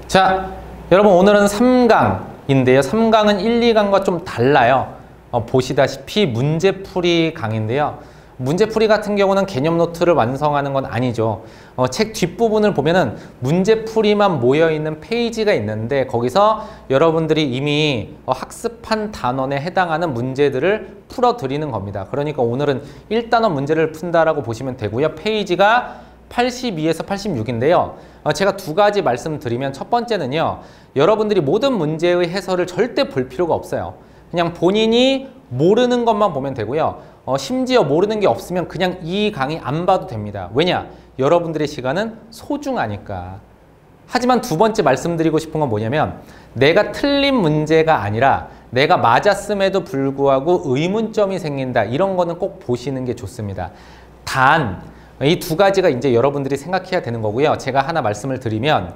자, 여러분 오늘은 3강인데요. 3강은 1, 2강과 좀 달라요. 보시다시피 문제풀이 강인데요. 문제풀이 같은 경우는 개념 노트를 완성하는 건 아니죠. 책 뒷부분을 보면은 문제풀이만 모여있는 페이지가 있는데 거기서 여러분들이 이미 학습한 단원에 해당하는 문제들을 풀어드리는 겁니다. 그러니까 오늘은 1단원 문제를 푼다라고 보시면 되고요. 페이지가 82에서 86인데요. 제가 두 가지 말씀드리면 첫 번째는요. 여러분들이 모든 문제의 해설을 절대 볼 필요가 없어요. 그냥 본인이 모르는 것만 보면 되고요. 심지어 모르는 게 없으면 그냥 이 강의 안 봐도 됩니다. 왜냐? 여러분들의 시간은 소중하니까. 하지만 두 번째 말씀드리고 싶은 건 뭐냐면 내가 틀린 문제가 아니라 내가 맞았음에도 불구하고 의문점이 생긴다. 이런 거는 꼭 보시는 게 좋습니다. 단, 이 두 가지가 이제 여러분들이 생각해야 되는 거고요. 제가 하나 말씀을 드리면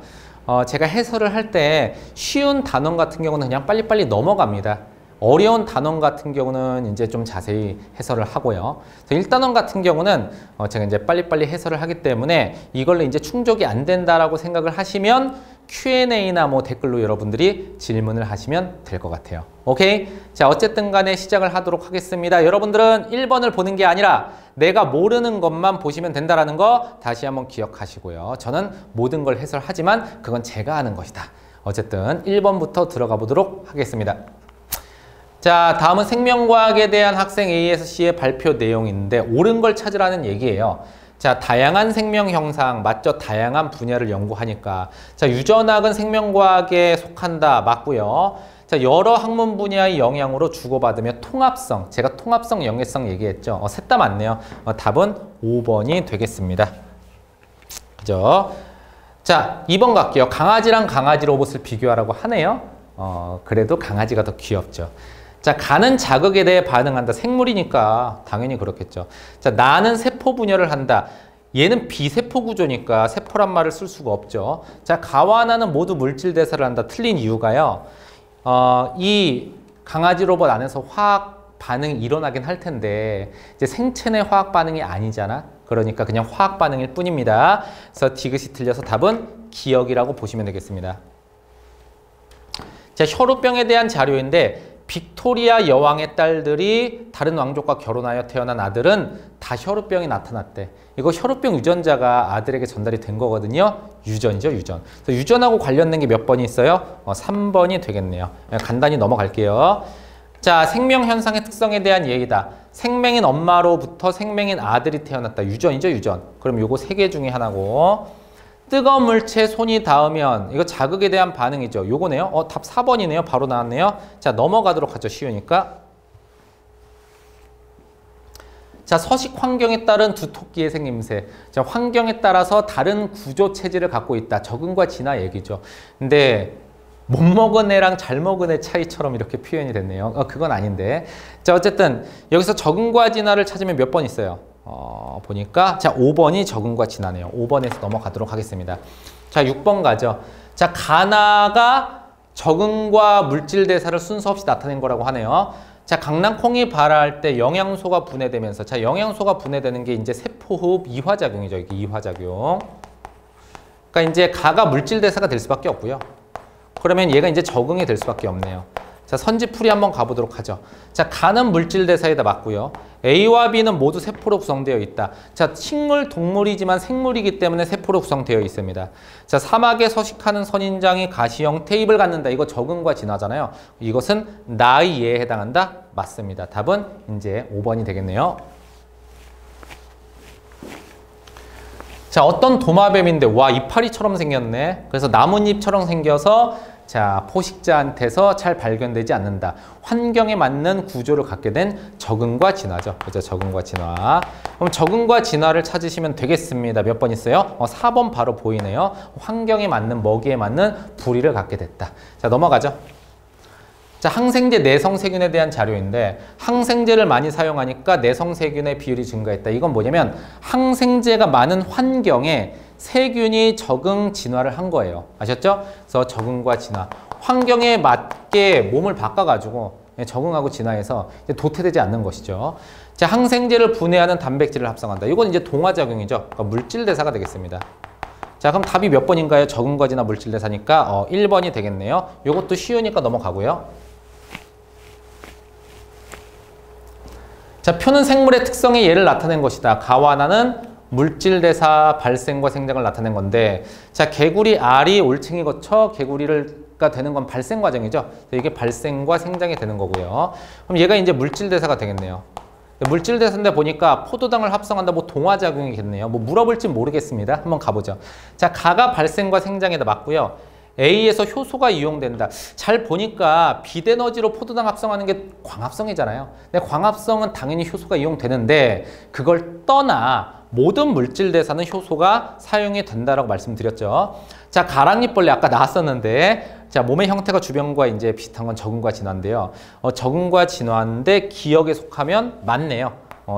제가 해설을 할 때 쉬운 단원 같은 경우는 그냥 빨리빨리 넘어갑니다. 어려운 단원 같은 경우는 이제 좀 자세히 해설을 하고요. 1단원 같은 경우는 제가 이제 빨리빨리 해설을 하기 때문에 이걸로 이제 충족이 안 된다라고 생각을 하시면 Q&A나 뭐 댓글로 여러분들이 질문을 하시면 될 것 같아요. 오케이? 자, 어쨌든 간에 시작을 하도록 하겠습니다. 여러분들은 1번을 보는 게 아니라 내가 모르는 것만 보시면 된다라는 거 다시 한번 기억하시고요. 저는 모든 걸 해설하지만 그건 제가 하는 것이다. 어쨌든 1번부터 들어가 보도록 하겠습니다. 자, 다음은 생명과학에 대한 학생 A에서 C의 발표 내용인데 옳은 걸 찾으라는 얘기예요. 자, 다양한 생명 형상, 맞죠? 다양한 분야를 연구하니까. 자, 유전학은 생명과학에 속한다. 맞고요. 자, 여러 학문 분야의 영향으로 주고받으며 통합성. 제가 통합성, 연계성 얘기했죠. 셋 다 맞네요. 답은 5번이 되겠습니다. 그죠? 자, 2번 갈게요. 강아지랑 강아지 로봇을 비교하라고 하네요. 그래도 강아지가 더 귀엽죠. 자, 가는 자극에 대해 반응한다. 생물이니까 당연히 그렇겠죠. 자, 나는 세포 분열을 한다. 얘는 비세포 구조니까 세포란 말을 쓸 수가 없죠. 자, 가와 나는 모두 물질 대사를 한다. 틀린 이유가요. 이 강아지 로봇 안에서 화학 반응이 일어나긴 할 텐데 이제 생체 내 화학 반응이 아니잖아. 그러니까 그냥 화학 반응일 뿐입니다. 그래서 디귿이 틀려서 답은 기억이라고 보시면 되겠습니다. 자, 혈우병에 대한 자료인데 빅토리아 여왕의 딸들이 다른 왕족과 결혼하여 태어난 아들은 다 혈우병이 나타났대. 이거 혈우병 유전자가 아들에게 전달이 된 거거든요. 유전이죠, 유전. 그래서 유전하고 관련된 게 몇 번이 있어요? 3번이 되겠네요. 간단히 넘어갈게요. 자, 생명 현상의 특성에 대한 예의다. 생명인 엄마로부터 생명인 아들이 태어났다. 유전이죠, 유전. 그럼 요거 3개 중에 하나고. 뜨거운 물체에 손이 닿으면 이거 자극에 대한 반응이죠. 요거네요. 답 4번이네요. 바로 나왔네요. 자, 넘어가도록 하죠. 쉬우니까. 자, 서식 환경에 따른 두토끼의 생김새. 자, 환경에 따라서 다른 구조 체질을 갖고 있다. 적응과 진화 얘기죠. 근데 못 먹은 애랑 잘 먹은 애 차이처럼 이렇게 표현이 됐네요. 그건 아닌데. 자, 어쨌든 여기서 적응과 진화를 찾으면 몇 번 있어요? 보니까 자, 5번이 적응과 진화네요. 5번에서 넘어가도록 하겠습니다. 자, 6번 가죠. 자, 가나가 적응과 물질 대사를 순서 없이 나타낸 거라고 하네요. 자, 강낭콩이 발화할 때 영양소가 분해되면서 자, 영양소가 분해되는 게 이제 세포호흡 이화작용이죠. 이게 이화작용. 그러니까 이제 가가 물질 대사가 될 수밖에 없고요. 그러면 얘가 이제 적응이 될 수밖에 없네요. 자, 선지풀이 한번 가보도록 하죠. 자, 가는 물질 대사에다 맞고요. A와 B는 모두 세포로 구성되어 있다. 자, 식물, 동물이지만 생물이기 때문에 세포로 구성되어 있습니다. 자, 사막에 서식하는 선인장이 가시형 테이프를 갖는다. 이거 적응과 진화잖아요. 이것은 나의 예에 해당한다. 맞습니다. 답은 이제 5번이 되겠네요. 자, 어떤 도마뱀인데 와, 이파리처럼 생겼네. 그래서 나뭇잎처럼 생겨서 자, 포식자한테서 잘 발견되지 않는다. 환경에 맞는 구조를 갖게 된 적응과 진화죠. 그죠? 적응과 진화. 그럼 적응과 진화를 찾으시면 되겠습니다. 몇 번 있어요? 4번 바로 보이네요. 환경에 맞는, 먹이에 맞는 부리를 갖게 됐다. 자, 넘어가죠. 자, 항생제 내성세균에 대한 자료인데 항생제를 많이 사용하니까 내성세균의 비율이 증가했다. 이건 뭐냐면 항생제가 많은 환경에 세균이 적응 진화를 한 거예요. 아셨죠? 그래서 적응과 진화. 환경에 맞게 몸을 바꿔가지고 적응하고 진화해서 도태되지 않는 것이죠. 자, 항생제를 분해하는 단백질을 합성한다. 이건 이제 동화작용이죠. 그러니까 물질대사가 되겠습니다. 자, 그럼 답이 몇 번인가요? 적은 거지나 물질대사니까 1번이 되겠네요. 이것도 쉬우니까 넘어가고요. 자, 표는 생물의 특성의 예를 나타낸 것이다. 가와나는 물질대사 발생과 생장을 나타낸 건데, 자, 개구리 알이 올챙이 거쳐 개구리가 되는 건 발생 과정이죠. 이게 발생과 생장이 되는 거고요. 그럼 얘가 이제 물질대사가 되겠네요. 물질대사인데 보니까 포도당을 합성한다, 뭐 동화작용이겠네요. 뭐 물어볼지 모르겠습니다. 한번 가보죠. 자, 가가 발생과 생장에다 맞고요. A에서 효소가 이용된다. 잘 보니까 비대너지로 포도당 합성하는 게 광합성이잖아요. 근데 광합성은 당연히 효소가 이용되는데 그걸 떠나 모든 물질대사는 효소가 사용이 된다라고 말씀드렸죠. 자, 가랑잎벌레 아까 나왔었는데, 자, 몸의 형태가 주변과 이제 비슷한 건 적응과 진화인데요. 적응과 진화인데 기억에 속하면 맞네요.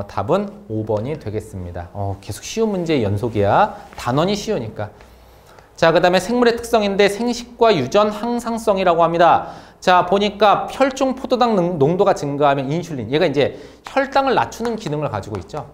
답은 5번이 되겠습니다. 계속 쉬운 문제의 연속이야. 단원이 쉬우니까. 자, 그 다음에 생물의 특성인데 생식과 유전 항상성이라고 합니다. 자, 보니까 혈중 포도당 농도가 증가하면 인슐린, 얘가 이제 혈당을 낮추는 기능을 가지고 있죠.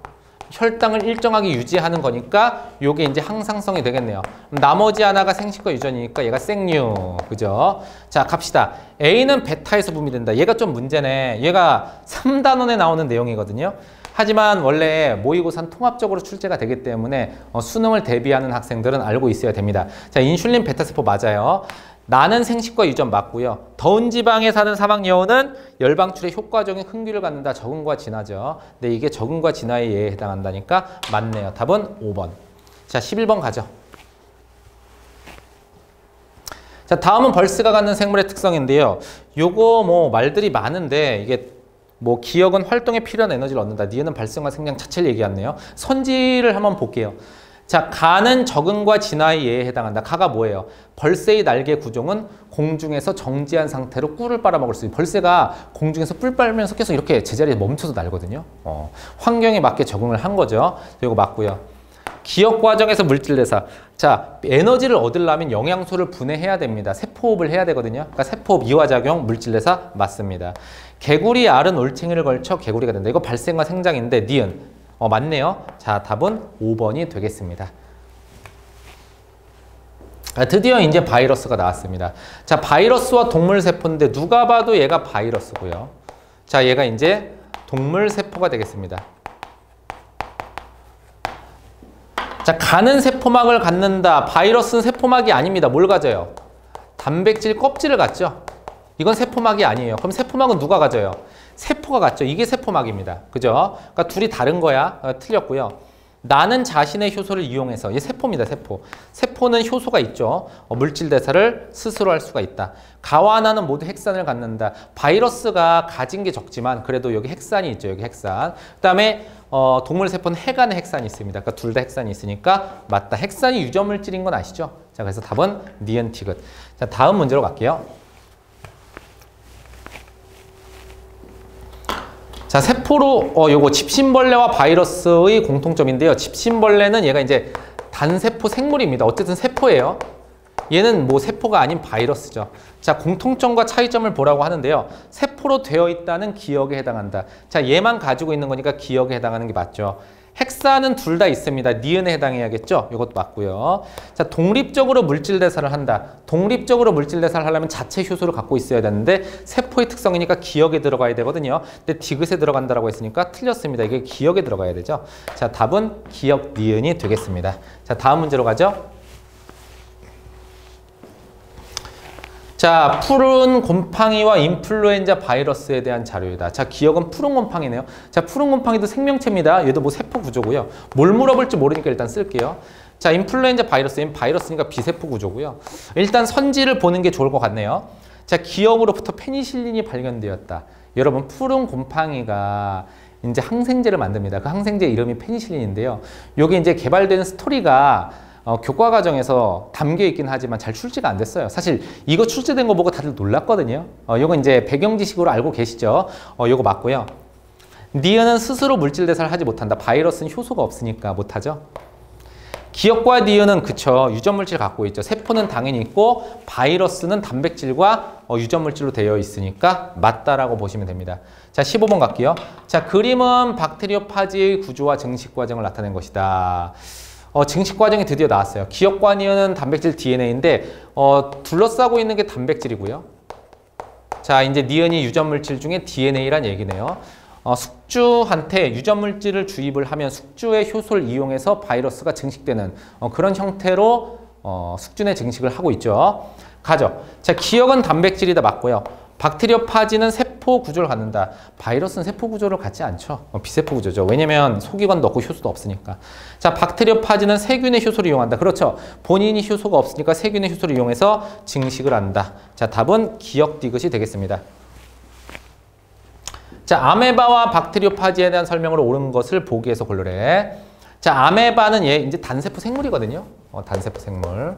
혈당을 일정하게 유지하는 거니까 요게 이제 항상성이 되겠네요. 나머지 하나가 생식과 유전이니까 얘가 생류, 그죠? 자, 갑시다. A는 베타에서 분비된다. 얘가 좀 문제네. 얘가 3단원에 나오는 내용이거든요. 하지만 원래 모의고사는 통합적으로 출제가 되기 때문에 수능을 대비하는 학생들은 알고 있어야 됩니다. 자, 인슐린 베타세포 맞아요. 나는 생식과 유전 맞고요. 더운 지방에 사는 사막여우는 열방출에 효과적인 흥귀를 갖는다. 적응과 진화죠. 근데 이게 적응과 진화의 예에 해당한다니까 맞네요. 답은 5번. 자, 11번 가죠. 자, 다음은 벌스가 갖는 생물의 특성인데요. 요거 뭐 말들이 많은데 이게 뭐 기억은 활동에 필요한 에너지를 얻는다. 니은은 발생과 생장 자체를 얘기하네요. 선지를 한번 볼게요. 자, 가는 적응과 진화의 예에 해당한다. 가가 뭐예요? 벌새의 날개 구종은 공중에서 정지한 상태로 꿀을 빨아먹을 수 있어요. 벌새가 공중에서 뿔 빨면서 계속 이렇게 제자리에 멈춰서 날거든요. 환경에 맞게 적응을 한 거죠. 이거 맞고요. 기억 과정에서 물질대사. 자, 에너지를 얻으려면 영양소를 분해해야 됩니다. 세포호흡을 해야 되거든요. 그러니까 세포호흡 이화작용 물질대사 맞습니다. 개구리 알은 올챙이를 걸쳐 개구리가 된다. 이거 발생과 생장인데 니은. 맞네요. 자, 답은 5번이 되겠습니다. 드디어 이제 바이러스가 나왔습니다. 자, 바이러스와 동물세포인데 누가 봐도 얘가 바이러스고요. 자, 얘가 이제 동물세포가 되겠습니다. 자, 가는 세포막을 갖는다. 바이러스는 세포막이 아닙니다. 뭘 가져요? 단백질 껍질을 갖죠. 이건 세포막이 아니에요. 그럼 세포막은 누가 가져요? 세포가 갖죠. 이게 세포막입니다. 그죠? 그러니까 둘이 다른 거야. 틀렸고요. 나는 자신의 효소를 이용해서, 이게 세포입니다. 세포. 세포는 효소가 있죠. 물질 대사를 스스로 할 수가 있다. 가와 나는 모두 핵산을 갖는다. 바이러스가 가진 게 적지만 그래도 여기 핵산이 있죠. 여기 핵산. 그다음에 동물 세포는 핵 안에 핵산이 있습니다. 그러니까 둘 다 핵산이 있으니까 맞다. 핵산이 유전물질인 건 아시죠? 자, 그래서 답은 니은 티귿. 자, 다음 문제로 갈게요. 자, 세포로 요거 집신벌레와 바이러스의 공통점인데요. 집신벌레는 얘가 이제 단세포 생물입니다. 어쨌든 세포예요. 얘는 뭐 세포가 아닌 바이러스죠. 자, 공통점과 차이점을 보라고 하는데요. 세포로 되어 있다는 기억에 해당한다. 자, 얘만 가지고 있는 거니까 기억에 해당하는 게 맞죠. 핵산은 둘 다 있습니다. 니은에 해당해야겠죠? 이것도 맞고요. 자, 독립적으로 물질 대사를 한다. 독립적으로 물질 대사를 하려면 자체 효소를 갖고 있어야 되는데 세포의 특성이니까 기억에 들어가야 되거든요. 근데 디귿에 들어간다라고 했으니까 틀렸습니다. 이게 기억에 들어가야 되죠. 자, 답은 기억 니은이 되겠습니다. 자, 다음 문제로 가죠. 자, 푸른 곰팡이와 인플루엔자 바이러스에 대한 자료이다. 자, 기억은 푸른 곰팡이네요. 자, 푸른 곰팡이도 생명체입니다. 얘도 뭐 세포 구조고요. 뭘 물어볼지 모르니까 일단 쓸게요. 자, 인플루엔자 바이러스, 얘는 바이러스니까 비세포 구조고요. 일단 선지를 보는 게 좋을 것 같네요. 자, 기억으로부터 페니실린이 발견되었다. 여러분, 푸른 곰팡이가 이제 항생제를 만듭니다. 그 항생제 이름이 페니실린인데요. 요게 이제 개발되는 스토리가 교과 과정에서 담겨 있긴 하지만 잘 출제가 안 됐어요. 사실 이거 출제된 거 보고 다들 놀랐거든요. 요거 이제 배경 지식으로 알고 계시죠? 요거 맞고요. 니은은 스스로 물질 대사를 하지 못한다. 바이러스는 효소가 없으니까 못하죠. 기역과 니은은 그쵸. 유전물질 갖고 있죠. 세포는 당연히 있고 바이러스는 단백질과 유전물질로 되어 있으니까 맞다라고 보시면 됩니다. 자, 15번 갈게요. 자, 그림은 박테리오파지의 구조와 증식 과정을 나타낸 것이다. 증식 과정이 드디어 나왔어요. 기역과 니은은 단백질 DNA인데 둘러싸고 있는 게 단백질이고요. 자, 이제 니은이 유전물질 중에 DNA란 얘기네요. 숙주한테 유전물질을 주입을 하면 숙주의 효소를 이용해서 바이러스가 증식되는 그런 형태로 숙주 내 증식을 하고 있죠. 가죠. 자, 기역은 단백질이다 맞고요. 박테리오파지는 세포 구조를 갖는다. 바이러스는 세포 구조를 갖지 않죠. 비세포 구조죠. 왜냐면 소기관도 없고 효소도 없으니까. 자, 박테리오파지는 세균의 효소를 이용한다. 그렇죠. 본인이 효소가 없으니까 세균의 효소를 이용해서 증식을 한다. 자, 답은 기역 디귿이 되겠습니다. 자, 아메바와 박테리오파지에 대한 설명으로 옳은 것을 보기에서 고르래. 자, 아메바는 얘 이제 단세포 생물이거든요. 단세포 생물.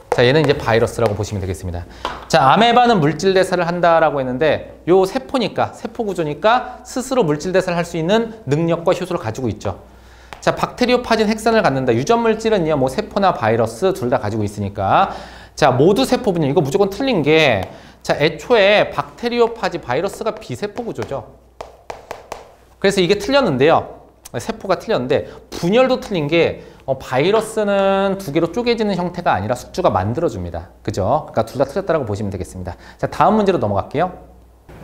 자, 얘는 이제 바이러스라고 보시면 되겠습니다. 자, 아메바는 물질 대사를 한다라고 했는데 요 세포니까, 세포 구조니까 스스로 물질 대사를 할 수 있는 능력과 효소를 가지고 있죠. 자, 박테리오파지는 핵산을 갖는다. 유전물질은요, 뭐 세포나 바이러스 둘 다 가지고 있으니까. 자, 모두 세포 분열. 이거 무조건 틀린 게 자, 애초에 박테리오파지 바이러스가 비세포 구조죠. 그래서 이게 틀렸는데요. 세포가 틀렸는데 분열도 틀린 게 바이러스는 두 개로 쪼개지는 형태가 아니라 숙주가 만들어줍니다. 그죠? 그러니까 둘 다 틀렸다고 보시면 되겠습니다. 자, 다음 문제로 넘어갈게요.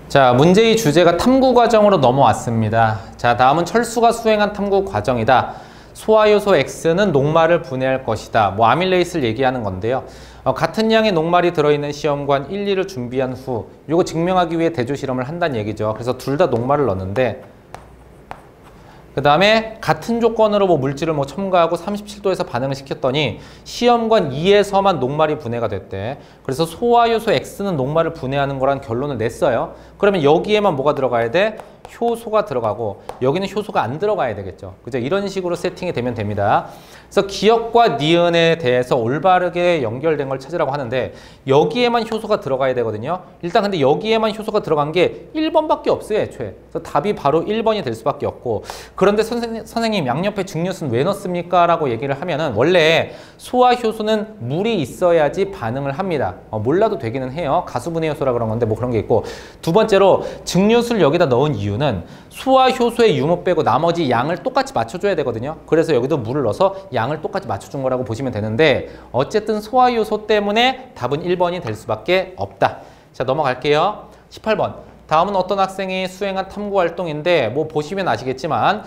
자, 문제의 주제가 탐구 과정으로 넘어왔습니다. 자, 다음은 철수가 수행한 탐구 과정이다. 소화효소 X는 녹말을 분해할 것이다. 뭐 아밀레이스를 얘기하는 건데요. 같은 양의 녹말이 들어있는 시험관 1, 2를 준비한 후 이거 증명하기 위해 대조 실험을 한다는 얘기죠. 그래서 둘 다 녹말을 넣었는데 그 다음에 같은 조건으로 뭐 물질을 뭐 첨가하고 37도에서 반응을 시켰더니 시험관 2에서만 녹말이 분해가 됐대. 그래서 소화효소 X는 녹말을 분해하는 거란 결론을 냈어요. 그러면 여기에만 뭐가 들어가야 돼? 효소가 들어가고 여기는 효소가 안 들어가야 되겠죠. 그죠? 이런 식으로 세팅이 되면 됩니다. 그래서 기역과 니은에 대해서 올바르게 연결된 걸 찾으라고 하는데 여기에만 효소가 들어가야 되거든요. 일단 근데 여기에만 효소가 들어간 게 1번밖에 없어요, 애초에. 그래서 답이 바로 1번이 될 수밖에 없고 그런데 선생님 양옆에 증류수는 왜 넣습니까? 라고 얘기를 하면은 원래 소화효소는 물이 있어야지 반응을 합니다. 몰라도 되기는 해요. 가수분해 효소라 그런 건데 뭐 그런 게 있고 두 번째로 증류수를 여기다 넣은 이유는 소화효소의 유무 빼고 나머지 양을 똑같이 맞춰줘야 되거든요. 그래서 여기도 물을 넣어서 양을 똑같이 맞춰준 거라고 보시면 되는데 어쨌든 소화효소 때문에 답은 1번이 될 수밖에 없다. 자, 넘어갈게요. 18번. 다음은 어떤 학생이 수행한 탐구 활동인데 뭐 보시면 아시겠지만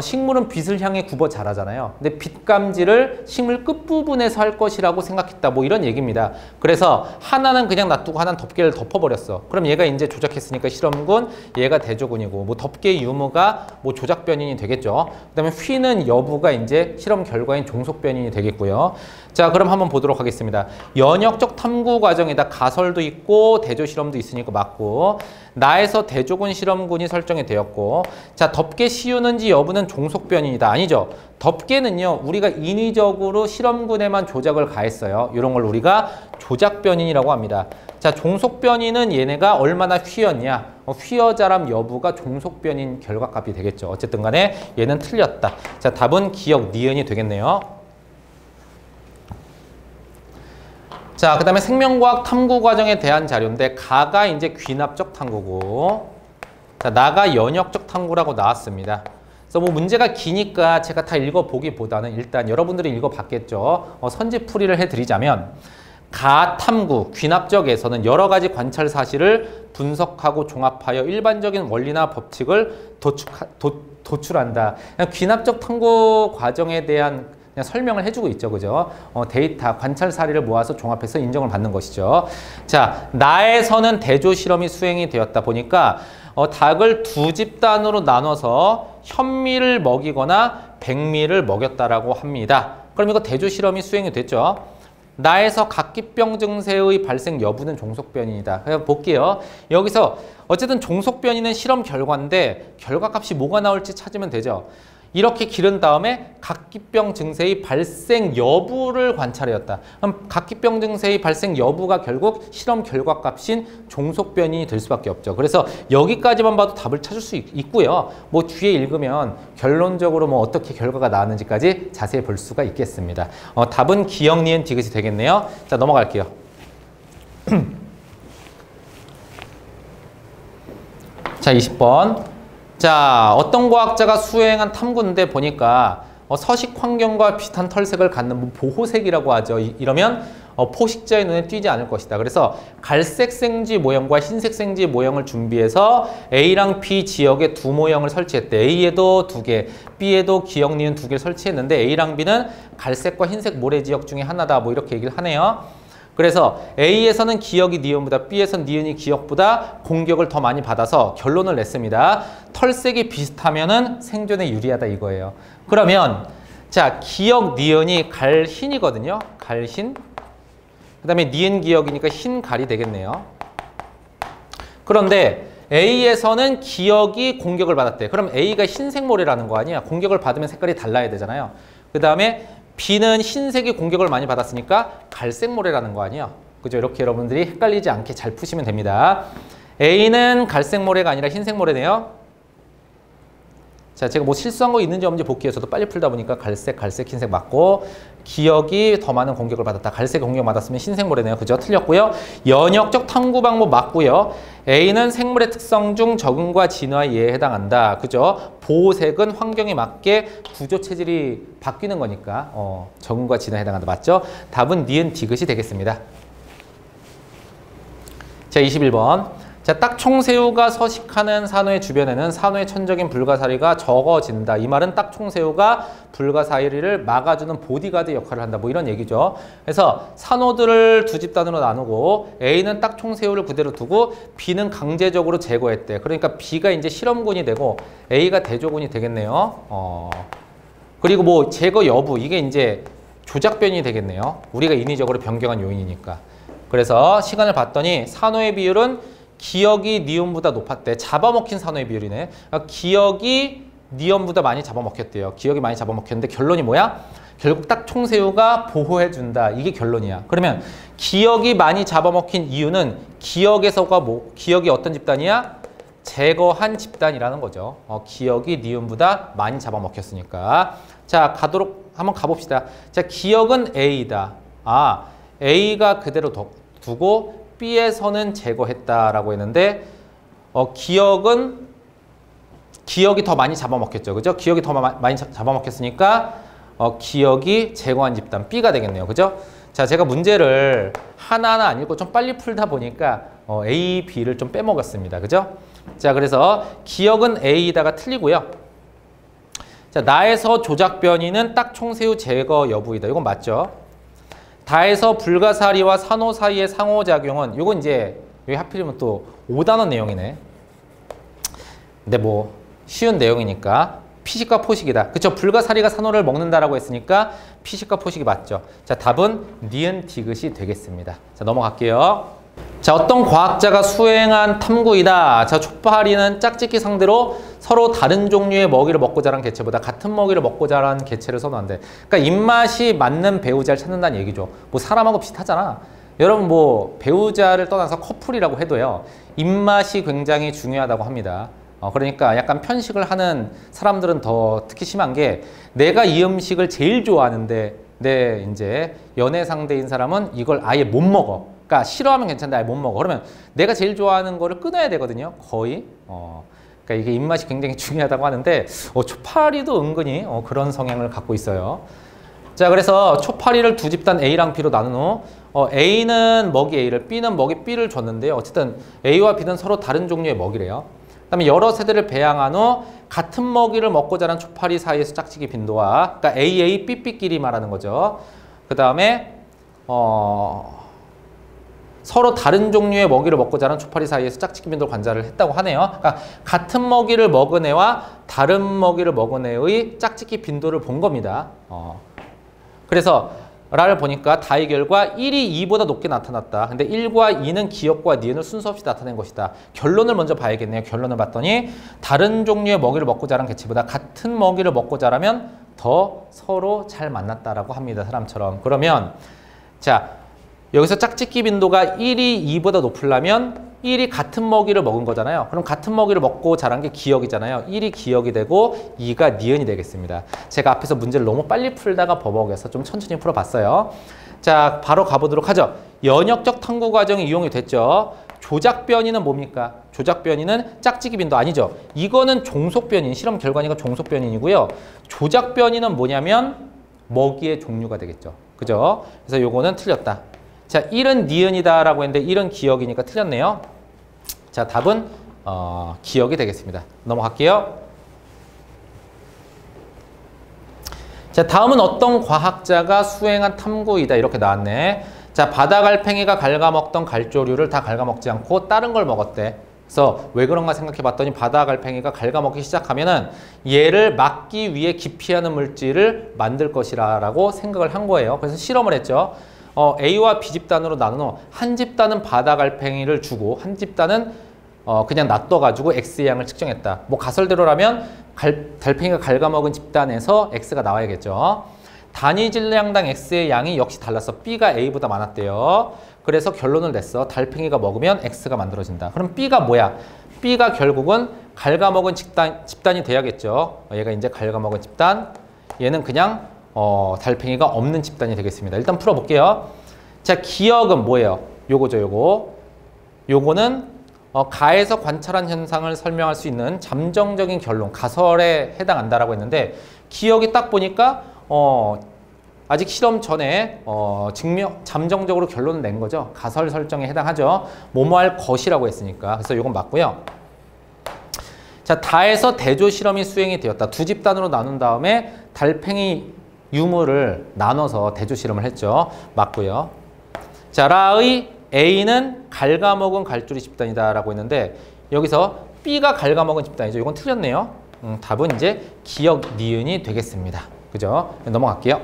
식물은 빛을 향해 굽어 자라잖아요. 근데 빛감지를 식물 끝부분에서 할 것이라고 생각했다. 뭐 이런 얘기입니다. 그래서 하나는 그냥 놔두고 하나는 덮개를 덮어버렸어. 그럼 얘가 이제 조작했으니까 실험군, 얘가 대조군이고 뭐 덮개 유무가 뭐 조작 변인이 되겠죠. 그 다음에 휘는 여부가 이제 실험 결과인 종속 변인이 되겠고요. 자, 그럼 한번 보도록 하겠습니다. 연역적 탐구 과정에다 가설도 있고 대조 실험도 있으니까 맞고 나에서 대조군 실험군이 설정이 되었고 자, 덮개 씌우는지 여부는 종속 변인이다. 아니죠. 덮개는요, 우리가 인위적으로 실험군에만 조작을 가했어요. 이런 걸 우리가 조작 변인이라고 합니다. 자, 종속 변인은 얘네가 얼마나 휘었냐. 휘어자람 여부가 종속 변인 결과값이 되겠죠. 어쨌든 간에 얘는 틀렸다. 자, 답은 기역 니은이 되겠네요. 자, 그 다음에 생명과학 탐구 과정에 대한 자료인데 가가 이제 귀납적 탐구고 자, 나가 연역적 탐구라고 나왔습니다. 그래서 뭐 문제가 기니까 제가 다 읽어보기보다는 일단 여러분들이 읽어봤겠죠. 선지풀이를 해드리자면 가 탐구, 귀납적에서는 여러 가지 관찰 사실을 분석하고 종합하여 일반적인 원리나 법칙을 도출한다. 그냥 귀납적 탐구 과정에 대한 그냥 설명을 해주고 있죠. 그죠? 데이터, 관찰 사례를 모아서 종합해서 인정을 받는 것이죠. 자, 나에서는 대조 실험이 수행이 되었다 보니까 닭을 두 집단으로 나눠서 현미를 먹이거나 백미를 먹였다라고 합니다. 그럼 이거 대조 실험이 수행이 됐죠. 나에서 각기병 증세의 발생 여부는 종속변이다. 그냥 볼게요. 여기서 어쨌든 종속변이는 실험 결과인데 결과값이 뭐가 나올지 찾으면 되죠. 이렇게 기른 다음에 각기병 증세의 발생 여부를 관찰하였다. 그럼 각기병 증세의 발생 여부가 결국 실험 결과값인 종속변이 될 수밖에 없죠. 그래서 여기까지만 봐도 답을 찾을 수 있고요. 뭐 뒤에 읽으면 결론적으로 뭐 어떻게 결과가 나왔는지까지 자세히 볼 수가 있겠습니다. 답은 기역, 니은, 디귿이 되겠네요. 자, 넘어갈게요. 자, 20번. 자, 어떤 과학자가 수행한 탐구인데 보니까 서식 환경과 비슷한 털색을 갖는 뭐 보호색이라고 하죠. 이러면 포식자의 눈에 띄지 않을 것이다. 그래서 갈색 생쥐 모형과 흰색 생쥐 모형을 준비해서 A랑 B 지역에 두 모형을 설치했대. A에도 두 개, B에도 기역, 니은 두 개를 설치했는데 A랑 B는 갈색과 흰색 모래 지역 중에 하나다. 뭐 이렇게 얘기를 하네요. 그래서 A에서는 기역이 니은보다 B에서는 니은이 기역보다 공격을 더 많이 받아서 결론을 냈습니다. 털색이 비슷하면은 생존에 유리하다 이거예요. 그러면 자, 기역 니은이 갈흰이거든요. 갈흰. 그다음에 니은 기역이니까 흰갈이 되겠네요. 그런데 A에서는 기역이 공격을 받았대. 그럼 A가 흰색 모래라는 거 아니야? 공격을 받으면 색깔이 달라야 되잖아요. 그다음에 B는 흰색이 공격을 많이 받았으니까 갈색 모래라는 거 아니에요. 그죠? 이렇게 여러분들이 헷갈리지 않게 잘 푸시면 됩니다. A는 갈색 모래가 아니라 흰색 모래네요. 자, 제가 뭐 실수한 거 있는지 없는지 볼게요. 저도 빨리 풀다 보니까 갈색, 흰색 맞고 기역이 더 많은 공격을 받았다. 갈색 공격 받았으면 흰색 모래네요. 그죠? 틀렸고요. 연역적 탐구 방법 맞고요. A는 생물의 특성 중 적응과 진화에 해당한다. 그죠? 보호색은 환경에 맞게 구조 체질이 바뀌는 거니까 적응과 진화에 해당한다. 맞죠? 답은 니은 디귿이 되겠습니다. 자, 21번. 자, 딱총새우가 서식하는 산호의 주변에는 산호의 천적인 불가사리가 적어진다. 이 말은 딱총새우가 불가사리를 막아주는 보디가드 역할을 한다. 뭐 이런 얘기죠. 그래서 산호들을 두 집단으로 나누고 A는 딱총새우를 그대로 두고 B는 강제적으로 제거했대. 그러니까 B가 이제 실험군이 되고 A가 대조군이 되겠네요. 그리고 뭐 제거 여부, 이게 이제 조작변이 되겠네요. 우리가 인위적으로 변경한 요인이니까. 그래서 시간을 봤더니 산호의 비율은 기역이 니은보다 높았대. 잡아먹힌 산호의 비율이네. 그러니까 기역이 니은보다 많이 잡아먹혔대요. 기역이 많이 잡아먹혔는데 결론이 뭐야? 결국 딱총새우가 보호해준다. 이게 결론이야. 그러면 기역이 많이 잡아먹힌 이유는 기역에서가 뭐, 기역이 어떤 집단이야? 제거한 집단이라는 거죠. 기역이 니은보다 많이 잡아먹혔으니까. 자, 한번 가봅시다. 자, 기역은 A다. A가 그대로 두고 B에서는 제거했다라고 했는데 기역이 더 많이 잡아먹혔죠. 그죠? 기역이 더 많이 잡아먹혔으니까 기역이 제거한 집단 B가 되겠네요. 그죠? 자, 제가 문제를 하나하나 안 읽고 좀 빨리 풀다 보니까 A, B를 좀 빼먹었습니다. 그죠? 자, 그래서 기역은 A다가 틀리고요. 자, 나에서 조작변이는 딱총새우 제거 여부이다. 이건 맞죠? 다에서 불가사리와 산호 사이의 상호작용은 이건 이제 여기 하필이면 또 5단원 내용이네. 근데 뭐 쉬운 내용이니까 피식과 포식이다. 그쵸? 불가사리가 산호를 먹는다라고 했으니까 피식과 포식이 맞죠. 자, 답은 니은 디귿이 되겠습니다. 자, 넘어갈게요. 자, 어떤 과학자가 수행한 탐구이다. 자, 촉파리는 짝짓기 상대로 서로 다른 종류의 먹이를 먹고 자란 개체보다 같은 먹이를 먹고 자란 개체를 선호한대. 그러니까 입맛이 맞는 배우자를 찾는다는 얘기죠. 뭐 사람하고 비슷하잖아. 여러분 뭐 배우자를 떠나서 커플이라고 해도요. 입맛이 굉장히 중요하다고 합니다. 그러니까 약간 편식을 하는 사람들은 더 특히 심한 게 내가 이 음식을 제일 좋아하는데 내 이제 연애 상대인 사람은 이걸 아예 못 먹어. 그러니까 싫어하면 괜찮은데 아예 못 먹어. 그러면 내가 제일 좋아하는 거를 끊어야 되거든요. 거의. 그러니까 이게 입맛이 굉장히 중요하다고 하는데 초파리도 은근히 그런 성향을 갖고 있어요. 자, 그래서 초파리를 두 집단 A랑 B로 나눈 후 A는 먹이 A를, B는 먹이 B를 줬는데요. 어쨌든 A와 B는 서로 다른 종류의 먹이래요. 그다음에 여러 세대를 배양한 후 같은 먹이를 먹고 자란 초파리 사이에서 짝짓기 빈도와, 그러니까 AA, BB끼리 말하는 거죠. 그 다음에 서로 다른 종류의 먹이를 먹고 자란 초파리 사이에서 짝짓기 빈도를 관찰을 했다고 하네요. 그러니까 같은 먹이를 먹은 애와 다른 먹이를 먹은 애의 짝짓기 빈도를 본 겁니다. 그래서 라를 보니까 다의 결과 1이 2보다 높게 나타났다. 근데 1과 2는 기역과 니은을 순서 없이 나타낸 것이다. 결론을 먼저 봐야겠네요. 결론을 봤더니 다른 종류의 먹이를 먹고 자란 개체보다 같은 먹이를 먹고 자라면 더 서로 잘 만났다라고 합니다. 사람처럼. 그러면 자, 여기서 짝짓기 빈도가 1이 2보다 높으려면 1이 같은 먹이를 먹은 거잖아요. 그럼 같은 먹이를 먹고 자란 게 기역이잖아요. 1이 기역이 되고 2가 니은이 되겠습니다. 제가 앞에서 문제를 너무 빨리 풀다가 버벅여서 좀 천천히 풀어봤어요. 자, 바로 가보도록 하죠. 연역적 탐구 과정이 이용이 됐죠. 조작 변이는 뭡니까? 조작 변이는 짝짓기 빈도 아니죠. 이거는 종속 변인, 실험 결과니까 종속 변인이고요. 조작 변이는 뭐냐면 먹이의 종류가 되겠죠. 그죠? 그래서 요거는 틀렸다. 자, 1은 니은이다라고 했는데 1은 기역이니까 틀렸네요. 자, 답은 기역이 되겠습니다. 넘어갈게요. 자, 다음은 어떤 과학자가 수행한 탐구이다 이렇게 나왔네. 자, 바다갈팽이가 갉아먹던 갈조류를 다 갉아먹지 않고 다른 걸 먹었대. 그래서 왜 그런가 생각해 봤더니 바다갈팽이가 갉아먹기 시작하면은 얘를 막기 위해 기피하는 물질을 만들 것이라고 생각을 한 거예요. 그래서 실험을 했죠. A와 B 집단으로 나눈 후 한 집단은 바다갈팽이를 주고 한 집단은 그냥 놔둬가지고 X의 양을 측정했다. 뭐 가설대로라면 달팽이가 갉아먹은 집단에서 X가 나와야겠죠. 단위 질량당 X의 양이 역시 달라서 B가 A보다 많았대요. 그래서 결론을 냈어. 달팽이가 먹으면 X가 만들어진다. 그럼 B가 뭐야? B가 결국은 갉아먹은 집단이 돼야겠죠. 얘가 이제 갉아먹은 집단. 얘는 그냥 달팽이가 없는 집단이 되겠습니다. 일단 풀어볼게요. 자, 기역은 뭐예요? 요거죠, 요거. 요거는 가에서 관찰한 현상을 설명할 수 있는 잠정적인 결론, 가설에 해당한다라고 했는데 기역이 딱 보니까 아직 실험 전에 잠정적으로 결론을 낸 거죠. 가설 설정에 해당하죠. 뭐뭐할 것이라고 했으니까. 그래서 요건 맞고요. 자, 다에서 대조 실험이 수행이 되었다. 두 집단으로 나눈 다음에 달팽이 유무를 나눠서 대조 실험을 했죠. 맞고요. 자, 라의 A는 갉아먹은 갈조리 집단이다라고 했는데 여기서 B가 갉아먹은 집단이죠. 이건 틀렸네요. 답은 이제 기역 니은이 되겠습니다. 그죠? 넘어갈게요.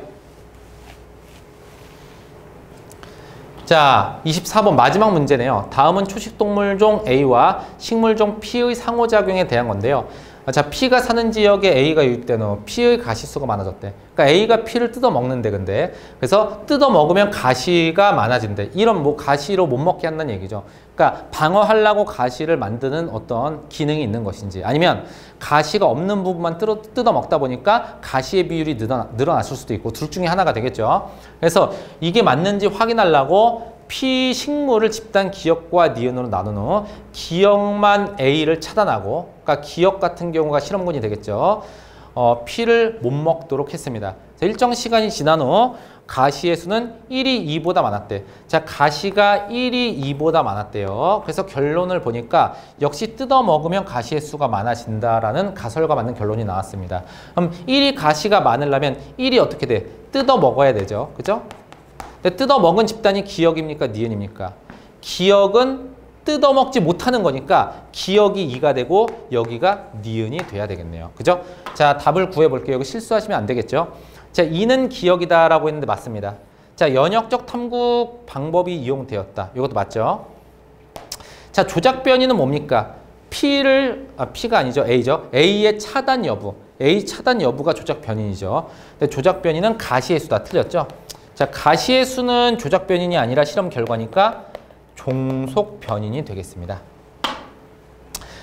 자, 24번 마지막 문제네요. 다음은 초식동물종 A와 식물종 P의 상호작용에 대한 건데요. 자, P가 사는 지역에 A가 유입된 후 P의 가시수가 많아졌대. 그러니까 A가 P를 뜯어먹는데 근데 그래서 뜯어먹으면 가시가 많아진대. 이런 뭐 가시로 못 먹게 한다는 얘기죠. 그러니까 방어하려고 가시를 만드는 어떤 기능이 있는 것인지 아니면 가시가 없는 부분만 뜯어먹다 보니까 가시의 비율이 늘어났을 수도 있고 둘 중에 하나가 되겠죠. 그래서 이게 맞는지 확인하려고 P 식물을 집단 기역과 니은으로 나눈 후 기역만 A를 차단하고 그러니까 기역 같은 경우가 실험군이 되겠죠. P를 못 먹도록 했습니다. 일정 시간이 지난 후 가시의 수는 1이 2보다 많았대. 자, 가시가 1이 2보다 많았대요. 그래서 결론을 보니까 역시 뜯어 먹으면 가시의 수가 많아진다라는 가설과 맞는 결론이 나왔습니다. 그럼 1이 가시가 많으려면 1이 어떻게 돼? 뜯어 먹어야 되죠. 그죠? 근데 뜯어먹은 집단이 기역입니까? 니은입니까? 기역은 뜯어먹지 못하는 거니까 기역이 2가 되고 여기가 니은이 돼야 되겠네요. 그죠? 자, 답을 구해볼게요. 여기 실수하시면 안 되겠죠? 자, 2는 기역이다라고 했는데 맞습니다. 자, 연역적 탐구 방법이 이용되었다. 이것도 맞죠? 자, 조작 변이는 뭡니까? P가 아니죠. A죠. A의 차단 여부. A 차단 여부가 조작 변인이죠. 근데 조작 변이는 가시의 수다. 틀렸죠? 자, 가시의 수는 조작 변인이 아니라 실험 결과니까 종속 변인이 되겠습니다.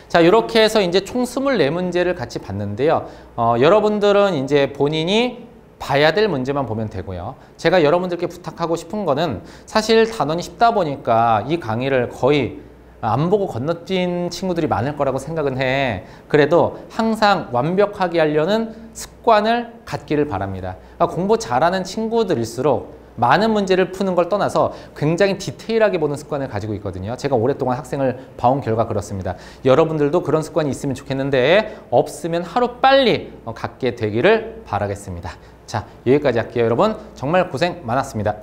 자, 이렇게 해서 이제 총 24문제를 같이 봤는데요. 여러분들은 이제 본인이 봐야 될 문제만 보면 되고요. 제가 여러분들께 부탁하고 싶은 거는 사실 단원이 쉽다 보니까 이 강의를 거의 안 보고 건너뛴 친구들이 많을 거라고 생각은 해. 그래도 항상 완벽하게 하려는 습관을 갖기를 바랍니다. 그러니까 공부 잘하는 친구들일수록 많은 문제를 푸는 걸 떠나서 굉장히 디테일하게 보는 습관을 가지고 있거든요. 제가 오랫동안 학생을 봐온 결과 그렇습니다. 여러분들도 그런 습관이 있으면 좋겠는데 없으면 하루빨리 갖게 되기를 바라겠습니다. 자, 여기까지 할게요. 여러분 정말 고생 많았습니다.